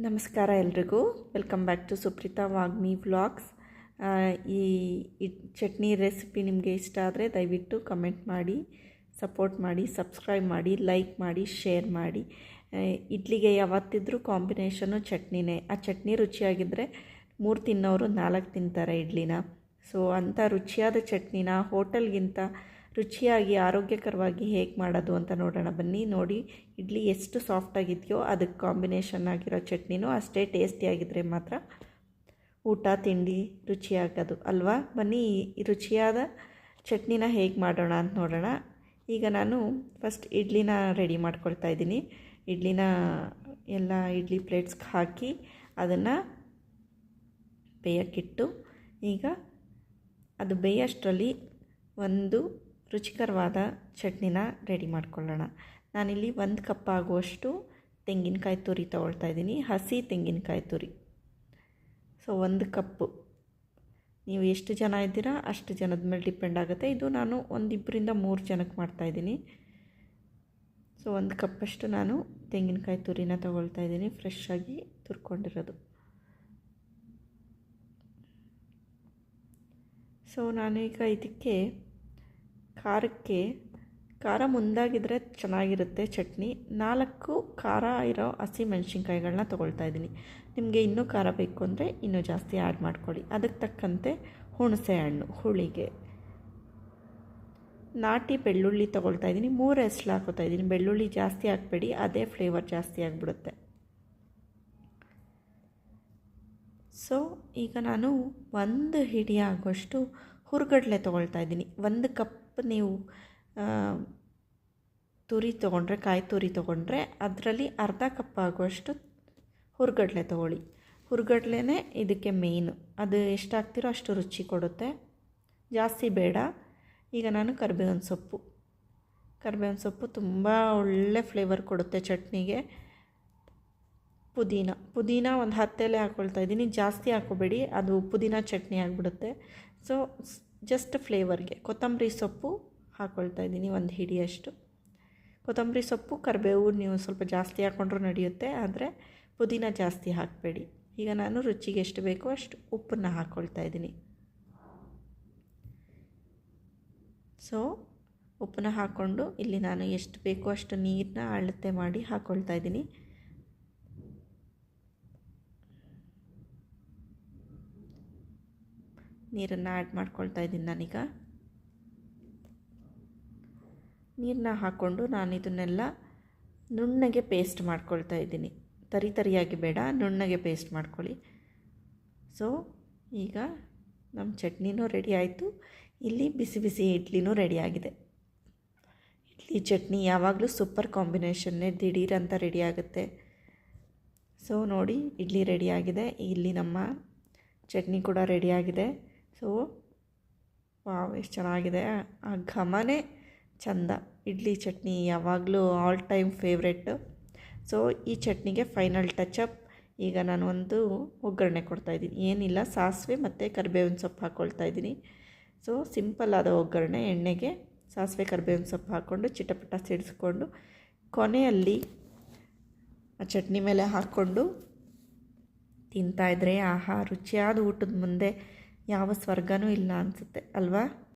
ನಮಸ್ಕಾರ ಎಲ್ರಿಗೂ. Welcome back to Supreetha Vagmi vlogs. ಈ ಚಟ್ನಿ ರೆಸಿಪಿ ನಿಮಗೆ ಇಷ್ಟ ಆದರೆ ದಯವಿಟ್ಟು ಕಮೆಂಟ್ ಮಾಡಿ, ಸಪೋರ್ಟ್ ಮಾಡಿ, ಸಬ್ಸ್ಕ್ರೈಬ್ ಮಾಡಿ, ಲೈಕ್ ಮಾಡಿ, ಶೇರ್ ಮಾಡಿ. ಇಡ್ಲಿಗೆ ಯಾವತ್ತಿದ್ರೂ ಕಾಂಬಿನೇಷನು ಚಟ್ನಿನೇ. ಆ ಚಟ್ನಿ ರುಚಿಯಾಗಿದ್ದರೆ 3 ತಿನ್ನೋರು 4 ತಿಂತಾರೆ ಇಡ್ಲಿನ. ಸೊ ಅಂಥ ರುಚಿಯಾದ ಚಟ್ನಿನ ಹೋಟೆಲ್ಗಿಂತ ರುಚಿಯಾಗಿ ಆರೋಗ್ಯಕರವಾಗಿ ಹೇಗೆ ಮಾಡೋದು ಅಂತ ನೋಡೋಣ ಬನ್ನಿ. ನೋಡಿ, ಇಡ್ಲಿ ಎಷ್ಟು ಸಾಫ್ಟಾಗಿದೆಯೋ ಅದಕ್ಕೆ ಕಾಂಬಿನೇಷನ್ ಆಗಿರೋ ಚಟ್ನಿನೂ ಅಷ್ಟೇ ಟೇಸ್ಟಿಯಾಗಿದ್ದರೆ ಮಾತ್ರ ಊಟ ತಿಂಡಿ ರುಚಿಯಾಗೋದು ಅಲ್ವಾ. ಬನ್ನಿ ಈ ರುಚಿಯಾದ ಚಟ್ನಿನ ಹೇಗೆ ಮಾಡೋಣ ಅಂತ ನೋಡೋಣ. ಈಗ ನಾನು ಫಸ್ಟ್ ಇಡ್ಲಿನ ರೆಡಿ ಮಾಡ್ಕೊಳ್ತಾ ಇದ್ದೀನಿ. ಇಡ್ಲಿನ ಎಲ್ಲ ಇಡ್ಲಿ ಪ್ಲೇಟ್ಸ್ಗೆ ಹಾಕಿ ಅದನ್ನು ಬೇಯಕ್ಕಿಟ್ಟು, ಈಗ ಅದು ಬೇಯೋಷ್ಟರಲ್ಲಿ ಒಂದು ರುಚಿಕರವಾದ ಚಟ್ನಿನ ರೆಡಿ ಮಾಡ್ಕೊಳ್ಳೋಣ. ನಾನಿಲ್ಲಿ 1 ಕಪ್ ಆಗುವಷ್ಟು ತೆಂಗಿನಕಾಯಿ ತುರಿ ತೊಗೊಳ್ತಾ ಇದ್ದೀನಿ, ಹಸಿ ತೆಂಗಿನಕಾಯಿ ತುರಿ. ಸೊ 1 ಕಪ್ಪು, ನೀವು ಎಷ್ಟು ಜನ ಇದ್ದೀರಾ ಅಷ್ಟು ಜನದ ಮೇಲೆ ಡಿಪೆಂಡ್ ಆಗುತ್ತೆ. ಇದು ನಾನು 1-3 ಜನಕ್ಕೆ ಮಾಡ್ತಾಯಿದ್ದೀನಿ. ಸೊ 1 ಕಪ್ಪಷ್ಟು ನಾನು ತೆಂಗಿನಕಾಯಿ ತುರಿನ ತೊಗೊಳ್ತಾ ಇದ್ದೀನಿ, ಫ್ರೆಶ್ ಆಗಿ ತುರ್ಕೊಂಡಿರೋದು. ಸೊ ನಾನೀಗ ಇದಕ್ಕೆ ಖಾರ ಮುಂದಾಗಿದ್ದರೆ ಚೆನ್ನಾಗಿರುತ್ತೆ ಚಟ್ನಿ. 4 ಖಾರ ಇರೋ ಹಸಿ ಮೆಣಸಿನ್ಕಾಯಿಗಳನ್ನ ತೊಗೊಳ್ತಾ ಇದ್ದೀನಿ. ನಿಮಗೆ ಇನ್ನೂ ಖಾರ ಬೇಕು ಅಂದರೆ ಇನ್ನೂ ಜಾಸ್ತಿ ಆ್ಯಡ್ ಮಾಡ್ಕೊಳ್ಳಿ. ಅದಕ್ಕೆ ತಕ್ಕಂತೆ ಹುಣಸೆ ಹಣ್ಣು ಹುಳಿಗೆ. ನಾಟಿ ಬೆಳ್ಳುಳ್ಳಿ ತೊಗೊಳ್ತಾ ಇದ್ದೀನಿ, 3 ಎಸ್ಳು ಹಾಕೋತಾ ಇದ್ದೀನಿ. ಬೆಳ್ಳುಳ್ಳಿ ಜಾಸ್ತಿ ಹಾಕಬೇಡಿ, ಅದೇ ಫ್ಲೇವರ್ ಜಾಸ್ತಿ ಆಗಿಬಿಡುತ್ತೆ. ಸೊ ಈಗ ನಾನು 1 ಹಿಡಿ ಆಗೋಷ್ಟು ಹುರ್ಗಡ್ಲೆ ತೊಗೊಳ್ತಾ ಇದ್ದೀನಿ. 1 ಕಪ್ ನೀವು ತುರಿ ತೊಗೊಂಡ್ರೆ, ಕಾಯಿ ತುರಿ ತೊಗೊಂಡ್ರೆ ಅದರಲ್ಲಿ ಅರ್ಧ ಕಪ್ ಆಗುವಷ್ಟು ಹುರ್ಗಡ್ಲೆ ತೊಗೊಳ್ಳಿ. ಹುರ್ಗಡ್ಲೆನೇ ಇದಕ್ಕೆ ಮೇಯ್ನು. ಅದು ಎಷ್ಟು ಹಾಕ್ತಿರೋ ಅಷ್ಟು ರುಚಿ ಕೊಡುತ್ತೆ, ಜಾಸ್ತಿ ಬೇಡ. ಈಗ ನಾನು ಕರಿಬೇವಿನ ಸೊಪ್ಪು ತುಂಬ ಒಳ್ಳೆ ಫ್ಲೇವರ್ ಕೊಡುತ್ತೆ ಚಟ್ನಿಗೆ. ಪುದೀನ ಒಂದು 10 ಎಲೆ ಹಾಕ್ಕೊಳ್ತಾ ಇದ್ದೀನಿ, ಜಾಸ್ತಿ ಹಾಕೋಬೇಡಿ, ಅದು ಪುದೀನ ಚಟ್ನಿ ಆಗಿಬಿಡುತ್ತೆ. ಸೊ ಜಸ್ಟ್ ಫ್ಲೇವರ್ಗೆ ಕೊತ್ತಂಬರಿ ಸೊಪ್ಪು ಹಾಕ್ಕೊಳ್ತಾ ಇದ್ದೀನಿ, 1 ಹಿಡಿಯಷ್ಟು. ಕೊತ್ತಂಬರಿ ಸೊಪ್ಪು ಕರಿಬೇವು ನೀವು ಸ್ವಲ್ಪ ಜಾಸ್ತಿ ಹಾಕ್ಕೊಂಡ್ರೂ ನಡೆಯುತ್ತೆ, ಆದರೆ ಪುದೀನ ಜಾಸ್ತಿ ಹಾಕಬೇಡಿ. ಈಗ ನಾನು ರುಚಿಗೆ ಎಷ್ಟು ಬೇಕೋ ಅಷ್ಟು ಉಪ್ಪನ್ನು ಹಾಕ್ಕೊಳ್ತಾ ಇದ್ದೀನಿ. ಸೊ ಉಪ್ಪನ್ನ ಹಾಕ್ಕೊಂಡು ಇಲ್ಲಿ ನಾನು ಎಷ್ಟು ಬೇಕೋ ಅಷ್ಟು ನೀರನ್ನ ಅಳತೆ ಮಾಡಿ ಹಾಕ್ಕೊಳ್ತಾ ಇದ್ದೀನಿ. ನೀರನ್ನು ಆ್ಯಡ್ ಮಾಡ್ಕೊಳ್ತಾ ಇದ್ದೀನಿ ನಾನೀಗ. ನೀರನ್ನ ಹಾಕ್ಕೊಂಡು ನಾನು ಇದನ್ನೆಲ್ಲ ನುಣ್ಣಗೆ ಪೇಸ್ಟ್ ಮಾಡ್ಕೊಳ್ತಾ ಇದ್ದೀನಿ. ತರಿಯಾಗಿ ಬೇಡ, ನುಣ್ಣಗೆ ಪೇಸ್ಟ್ ಮಾಡ್ಕೊಳ್ಳಿ. ಸೊ ಈಗ ನಮ್ಮ ಚಟ್ನಿನೂ ರೆಡಿ ಆಯಿತು. ಇಲ್ಲಿ ಬಿಸಿ ಬಿಸಿ ಇಡ್ಲಿನೂ ರೆಡಿಯಾಗಿದೆ. ಇಡ್ಲಿ ಚಟ್ನಿ ಯಾವಾಗಲೂ ಸೂಪರ್ ಕಾಂಬಿನೇಷನ್ನೇ, ದಿಢೀರಂತ ರೆಡಿ ಆಗುತ್ತೆ. ಸೊ ನೋಡಿ, ಇಡ್ಲಿ ರೆಡಿಯಾಗಿದೆ, ಇಲ್ಲಿ ನಮ್ಮ ಚಟ್ನಿ ಕೂಡ ರೆಡಿಯಾಗಿದೆ. ಸೊ ವಾವ್, ಎಷ್ಟು ಚೆನ್ನಾಗಿದೆ. ಆ ಘಮನೇ ಚಂದ. ಇಡ್ಲಿ ಚಟ್ನಿ ಯಾವಾಗಲೂ ಆಲ್ ಟೈಮ್ ಫೇವ್ರೆಟ್ಟು. ಸೊ ಈ ಚಟ್ನಿಗೆ ಫೈನಲ್ ಟಚಪ್. ಈಗ ನಾನು ಒಂದು ಒಗ್ಗರಣೆ ಕೊಡ್ತಾಯಿದ್ದೀನಿ. ಏನಿಲ್ಲ, ಸಾಸಿವೆ ಮತ್ತು ಕರಿಬೇವಿನ ಸೊಪ್ಪು ಹಾಕ್ಕೊಳ್ತಾ ಇದ್ದೀನಿ. ಸೊ ಸಿಂಪಲ್ ಆದ ಒಗ್ಗರಣೆ. ಎಣ್ಣೆಗೆ ಸಾಸಿವೆ ಕರಿಬೇವಿನ ಸೊಪ್ಪು ಹಾಕ್ಕೊಂಡು ಚಿಟಪಟ ಸಿಡಿಸ್ಕೊಂಡು ಕೊನೆಯಲ್ಲಿ ಆ ಚಟ್ನಿ ಮೇಲೆ ಹಾಕ್ಕೊಂಡು ತಿಂತಾಯಿದ್ರೆ ಆಹಾ, ರುಚಿಯಾದ ಊಟದ ಮುಂದೆ ಯಾವ ಸ್ವರ್ಗನೂ ಇಲ್ಲ ಅನಿಸುತ್ತೆ ಅಲ್ವಾ.